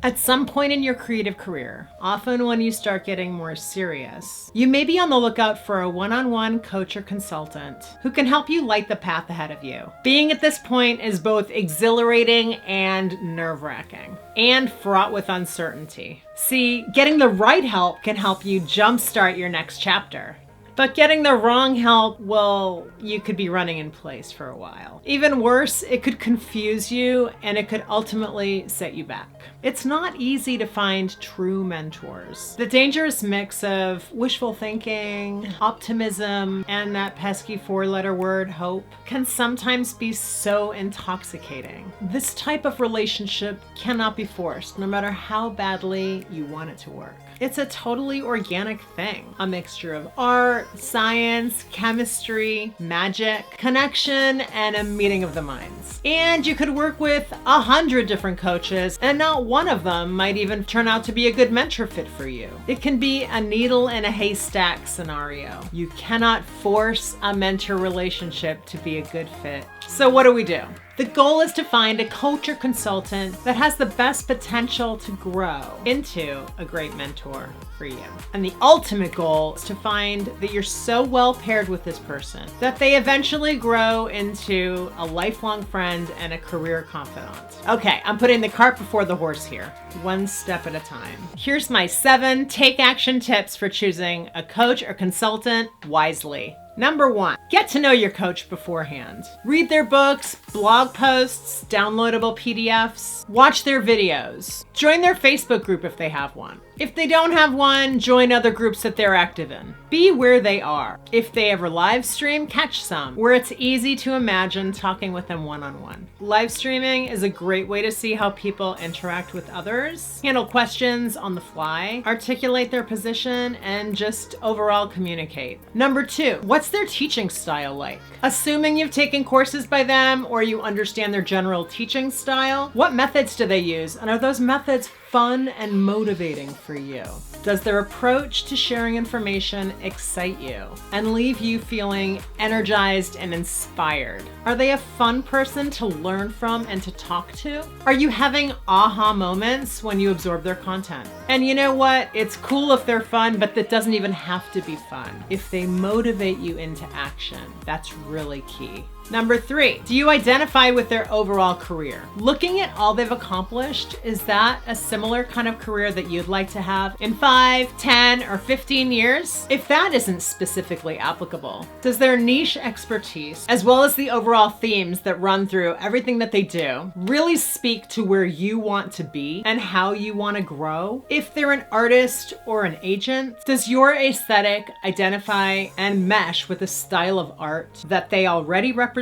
At some point in your creative career, often when you start getting more serious, you may be on the lookout for a one-on-one coach or consultant who can help you light the path ahead of you. Being at this point is both exhilarating and nerve-wracking, and fraught with uncertainty. See, getting the right help can help you jumpstart your next chapter. But getting the wrong help, well, you could be running in place for a while. Even worse, it could confuse you and it could ultimately set you back. It's not easy to find true mentors. The dangerous mix of wishful thinking, optimism, and that pesky four-letter word, hope, can sometimes be so intoxicating. This type of relationship cannot be forced, no matter how badly you want it to work. It's a totally organic thing, a mixture of art, science, chemistry, magic, connection, and a meeting of the minds. And you could work with 100 different coaches, and not one of them might even turn out to be a good mentor fit for you. It can be a needle in a haystack scenario. You cannot force a mentor relationship to be a good fit. So what do? The goal is to find a coach or consultant that has the best potential to grow into a great mentor for you. And the ultimate goal is to find that you're so well paired with this person that they eventually grow into a lifelong friend and a career confidant. Okay, I'm putting the cart before the horse here, one step at a time. Here's my 7 take action tips for choosing a coach or consultant wisely. Number 1, get to know your coach beforehand. Read their books, blog posts, downloadable PDFs, watch their videos. Join their Facebook group if they have one. If they don't have one, join other groups that they're active in. Be where they are. If they ever live stream, catch some, where it's easy to imagine talking with them one-on-one. Live streaming is a great way to see how people interact with others, handle questions on the fly, articulate their position, and just overall communicate. Number 2, what's their teaching style like? Assuming you've taken courses by them or you understand their general teaching style, what methods do they use? And are those methods fun and motivating for you? Does their approach to sharing information excite you and leave you feeling energized and inspired? Are they a fun person to learn from and to talk to? Are you having aha moments when you absorb their content? And you know what? It's cool if they're fun, but that doesn't even have to be fun. If they motivate you into action, that's really key. Number 3, do you identify with their overall career? Looking at all they've accomplished, is that a similar kind of career that you'd like to have in 5, 10, or 15 years? If that isn't specifically applicable, does their niche expertise, as well as the overall themes that run through everything that they do, really speak to where you want to be and how you want to grow? If they're an artist or an agent, does your aesthetic identify and mesh with the style of art that they already represent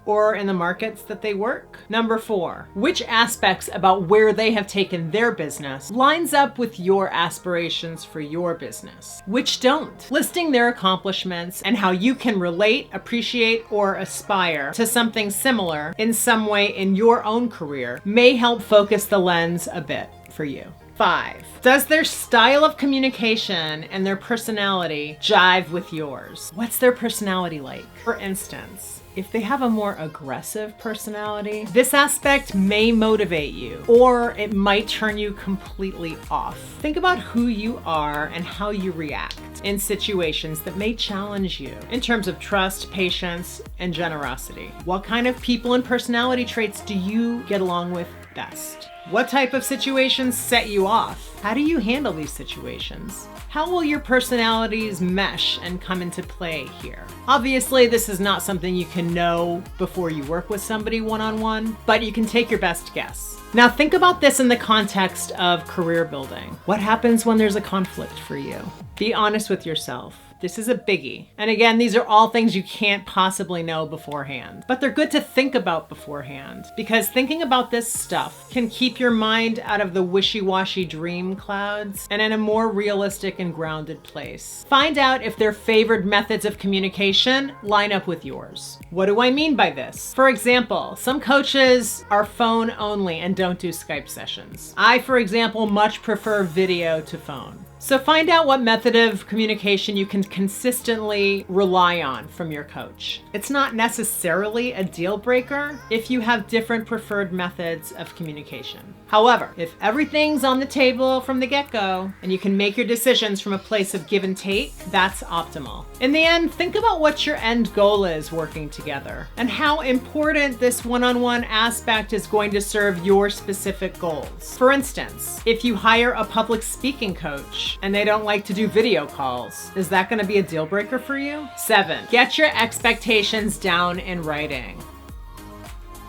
or in the markets that they work? Number 4, which aspects about where they have taken their business lines up with your aspirations for your business? Which don't? Listing their accomplishments and how you can relate, appreciate, or aspire to something similar in some way in your own career may help focus the lens a bit for you. 5, does their style of communication and their personality jive with yours? What's their personality like? For instance, if they have a more aggressive personality, this aspect may motivate you, or it might turn you completely off. Think about who you are and how you react in situations that may challenge you in terms of trust, patience, and generosity. What kind of people and personality traits do you get along with best? What type of situations set you off? How do you handle these situations? How will your personalities mesh and come into play here? Obviously, this is not something you can know before you work with somebody one-on-one, but you can take your best guess. Now think about this in the context of career building. What happens when there's a conflict for you? Be honest with yourself. This is a biggie. And again, these are all things you can't possibly know beforehand, but they're good to think about beforehand, because thinking about this stuff can keep your mind out of the wishy-washy dream clouds and in a more realistic and grounded place. Find out if their favored methods of communication line up with yours. What do I mean by this? For example, some coaches are phone only and don't do Skype sessions. I, for example, much prefer video to phone. So find out what method of communication you can consistently rely on from your coach. It's not necessarily a deal breaker if you have different preferred methods of communication. However, if everything's on the table from the get-go and you can make your decisions from a place of give and take, that's optimal. In the end, think about what your end goal is working together and how important this one-on-one aspect is going to serve your specific goals. For instance, if you hire a public speaking coach and they don't like to do video calls, is that going to be a deal breaker for you? 7, get your expectations down in writing.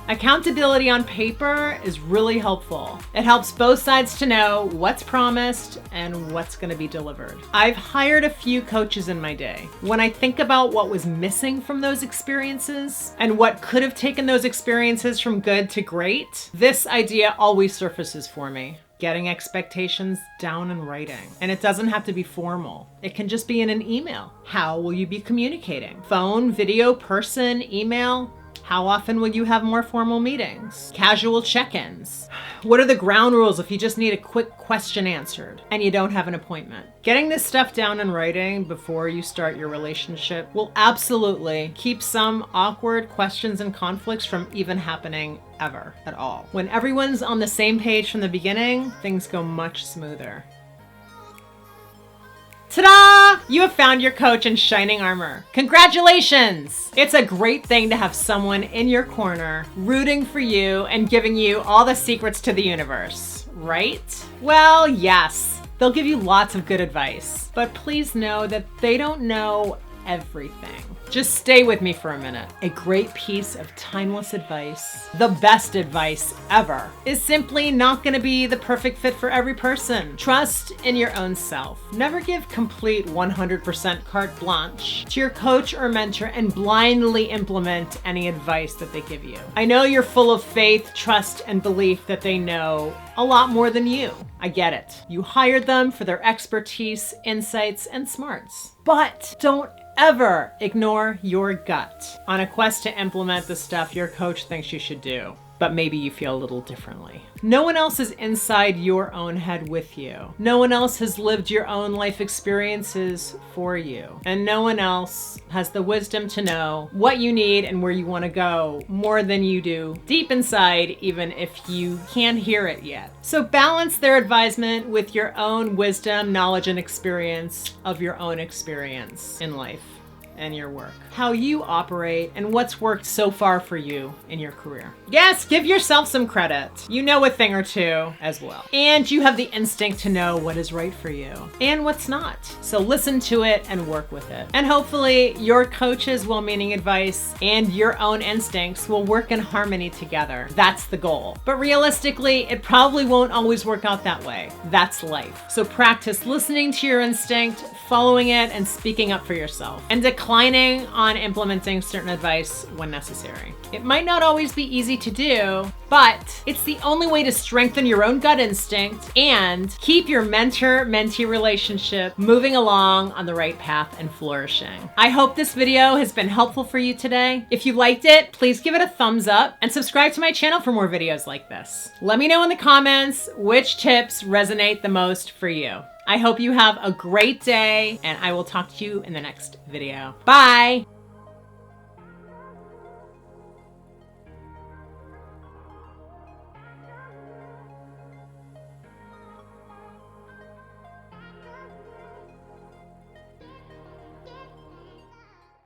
Accountability on paper is really helpful. It helps both sides to know what's promised and what's going to be delivered. I've hired a few coaches in my day. When I think about what was missing from those experiences and what could have taken those experiences from good to great, this idea always surfaces for me. Getting expectations down in writing. And it doesn't have to be formal. It can just be in an email. How will you be communicating? Phone, video, person, email? How often will you have more formal meetings? Casual check-ins? What are the ground rules if you just need a quick question answered and you don't have an appointment? Getting this stuff down in writing before you start your relationship will absolutely keep some awkward questions and conflicts from even happening ever at all. When everyone's on the same page from the beginning, things go much smoother. Ta-da! You have found your coach in shining armor. Congratulations! It's a great thing to have someone in your corner, rooting for you and giving you all the secrets to the universe, right? Well, yes, they'll give you lots of good advice, but please know that they don't know everything. Just stay with me for a minute. A great piece of timeless advice, the best advice ever, is simply not going to be the perfect fit for every person. Trust in your own self. Never give complete 100% carte blanche to your coach or mentor and blindly implement any advice that they give you. I know you're full of faith, trust, and belief that they know a lot more than you. I get it. You hired them for their expertise, insights, and smarts. But don't ever ignore your gut on a quest to implement the stuff your coach thinks you should do, but maybe you feel a little differently. No one else is inside your own head with you. No one else has lived your own life experiences for you. And no one else has the wisdom to know what you need and where you want to go more than you do deep inside, even if you can't hear it yet. So balance their advisement with your own wisdom, knowledge, and experience of your own experience in life and your work, how you operate, and what's worked so far for you in your career. Yes, give yourself some credit. You know a thing or two as well. And you have the instinct to know what is right for you and what's not. So listen to it and work with it. And hopefully your coach's well-meaning advice and your own instincts will work in harmony together. That's the goal. But realistically, it probably won't always work out that way. That's life. So practice listening to your instinct, following it, and speaking up for yourself, and declining on implementing certain advice when necessary. It might not always be easy to do, but it's the only way to strengthen your own gut instinct and keep your mentor-mentee relationship moving along on the right path and flourishing. I hope this video has been helpful for you today. If you liked it, please give it a thumbs up and subscribe to my channel for more videos like this. Let me know in the comments which tips resonate the most for you. I hope you have a great day, and I will talk to you in the next video. Bye!